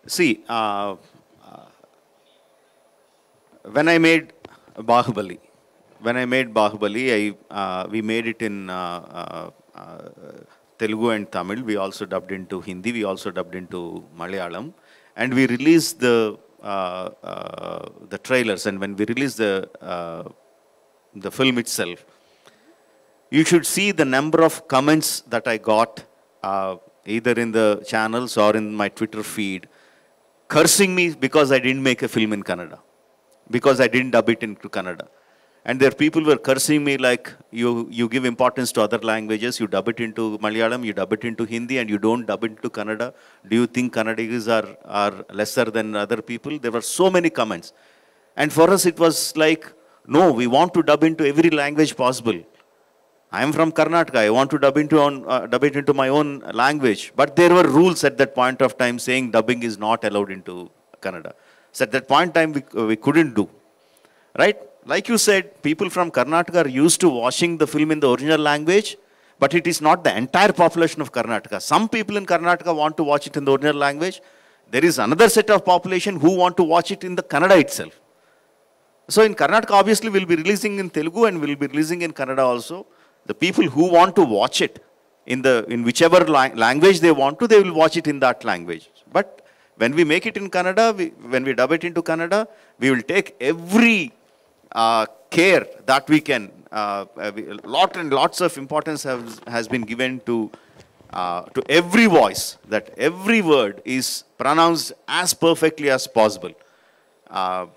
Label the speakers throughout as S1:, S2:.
S1: See, when I made Bahubali, we made it in Telugu and Tamil. We also dubbed into Hindi. We also dubbed into Malayalam, and we released the trailers. And when we released the film itself, you should see the number of comments that I got, either in the channels or in my Twitter feed, cursing me because I didn't make a film in Kannada, because I didn't dub it into Kannada. And there people were cursing me like, you give importance to other languages, you dub it into Malayalam, you dub it into Hindi, and you don't dub it into Kannada. Do you think Kannadigas are lesser than other people? There were so many comments. And for us it was like, no, we want to dub into every language possible. I am from Karnataka. I want to dub it into my own language. But there were rules at that point of time saying dubbing is not allowed into Kannada. So at that point in time, we couldn't do. Right? Like you said, people from Karnataka are used to watching the film in the original language, but it is not the entire population of Karnataka. Some people in Karnataka want to watch it in the original language. There is another set of population who want to watch it in the Kannada itself. So in Karnataka, obviously, we'll be releasing in Telugu and we'll be releasing in Kannada also. The people who want to watch it in whichever language they want to, they will watch it in that language. But when we make it in Kannada, when we dub it into Kannada, we will take every care that we can. Lots of importance has been given to every voice, that every word is pronounced as perfectly as possible. A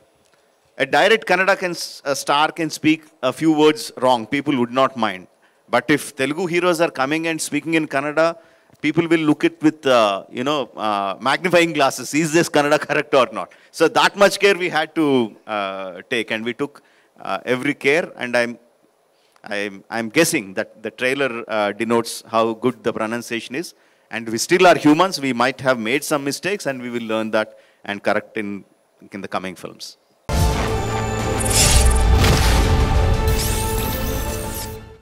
S1: direct Kannada star can speak a few words wrong. People would not mind. But if Telugu heroes are coming and speaking in Kannada, people will look at with, magnifying glasses. Is this Kannada correct or not? So that much care we had to take, and we took every care. And I'm guessing that the trailer denotes how good the pronunciation is. And we still are humans. We might have made some mistakes, and we will learn that and correct in the coming films.